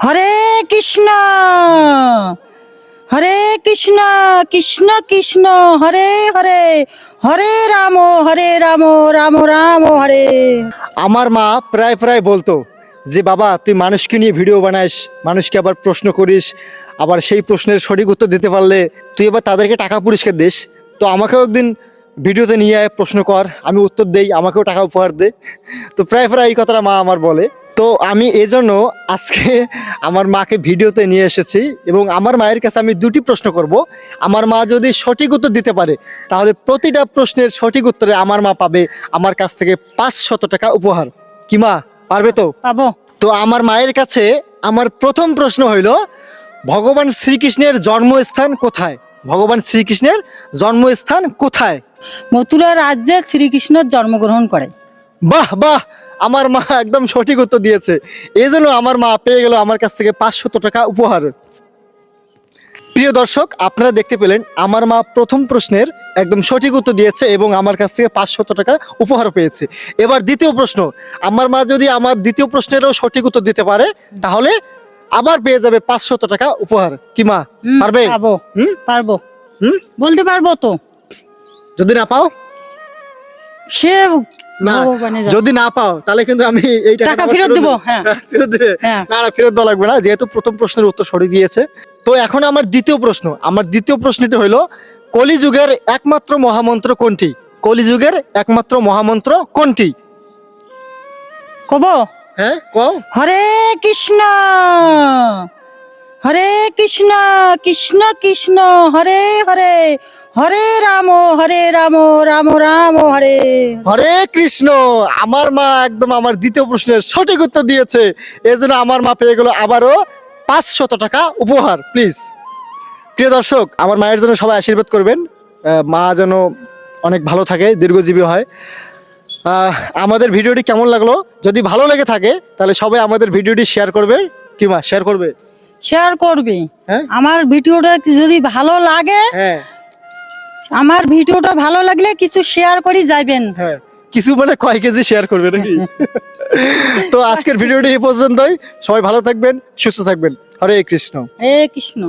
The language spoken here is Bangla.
হরে কৃষ্ণ হরে কৃষ্ণ কৃষ্ণ কৃষ্ণ হরে হরে হরে রাম রাম রাম হরে। আমার মা প্রায় প্রায় বলতো যে বাবা তুই মানুষকে নিয়ে ভিডিও বানাস, মানুষকে আবার প্রশ্ন করিস, আবার সেই প্রশ্নের সঠিক উত্তর দিতে পারলে তুই এবার তাদেরকে টাকা পুরস্কার দিস। তো আমাকেও একদিন ভিডিওতে নিয়ে আয়, প্রশ্ন কর, আমি উত্তর দেই, আমাকেও টাকা উপহার দে। তো প্রায় প্রায় এই কথাটা মা আমার বলে। তো আমি এই জন্য আজকে আমার মাকে ভিডিওতে নিয়ে এসেছি এবং আমার মায়ের কাছে আমি দুটি প্রশ্ন করব। আমার মা যদি সঠিক উত্তর দিতে পারে তাহলে প্রতিটা প্রশ্নের সঠিক উত্তরে আমার মা পাবে আমার কাছ থেকে 500 টাকা উপহার। কি মা পারবে তো? পাবো। তো আমার মায়ের কাছে আমার প্রথম প্রশ্ন হইল, ভগবান শ্রীকৃষ্ণের জন্মস্থান কোথায়? ভগবান শ্রীকৃষ্ণের জন্মস্থান কোথায়? মথুরা রাজ্যে শ্রীকৃষ্ণ জন্মগ্রহণ করে। বাহ বাহ, আমার মা একদম সঠিক উত্তর দিয়েছে। এই জন্য আমার মা পেয়ে গেল আমার কাছ থেকে 500 টাকা উপহার। প্রিয় দর্শক, আপনারা দেখতে পেলেন আমার মা প্রথম প্রশ্নের একদম সঠিক উত্তর দিয়েছে এবং আমার কাছ থেকে 500 টাকা উপহার পেয়েছে। এবার দ্বিতীয় প্রশ্ন, আমার মা যদি আমার দ্বিতীয় প্রশ্নেরও সঠিক উত্তর দিতে পারে তাহলে আবার পেয়ে যাবে 500 টাকা উপহার। কি মা পারবে? পাবো। পারবো। বলতে পারবো তো। যদি না পাও? সে না, ভগবানের জানে। যদি না পাও তাহলে কিন্তু আমি এই টাকা ফেরত দেবো। হ্যাঁ ফেরত দেবে? হ্যাঁ। না না, ফেরত দেওয়া লাগবে না, যেহেতু প্রথম প্রশ্নের উত্তর সঠিক দিয়েছে। তো এখন আমার দ্বিতীয় প্রশ্ন, আমার দ্বিতীয় প্রশ্নটি হলো, কলিযুগের একমাত্র মহামন্ত্র কোনটি? কলিযুগের একমাত্র মহামন্ত্র কোনটি? কব। হ্যাঁ কও। হরে কৃষ্ণ হরে কৃষ্ণ কৃষ্ণ কৃষ্ণ হরে হরে হরে রাম রাম রাম হরে। হরে কৃষ্ণ। আমার মা একদম আমার দ্বিতীয় প্রশ্নের সঠিক উত্তর দিয়েছে, এই জন্য আমার মা পেয়ে গেল আবারও 500 টাকা উপহার। প্লিজ প্রিয় দর্শক, আমার মায়ের জন্য সবাই আশীর্বাদ করবেন, মা যেন অনেক ভালো থাকে, দীর্ঘজীবী হয়। আমাদের ভিডিওটি কেমন লাগলো? যদি ভালো লেগে থাকে তাহলে সবাই আমাদের ভিডিওটি শেয়ার করবে। কি মা শেয়ার করবে? শেয়ার করবে। হ্যাঁ আমার ভিডিওটা যদি ভালো লাগে, হ্যাঁ আমার ভিডিওটা ভালো লাগলে কিছু শেয়ার করে যাবেন। হ্যাঁ, কিছু মানে কয় কেজি শেয়ার করবে নাকি? তো আজকের ভিডিওটি এই পর্যন্তই। সবাই ভালো থাকবেন, সুস্থ থাকবেন। হরে কৃষ্ণ। হে কৃষ্ণ।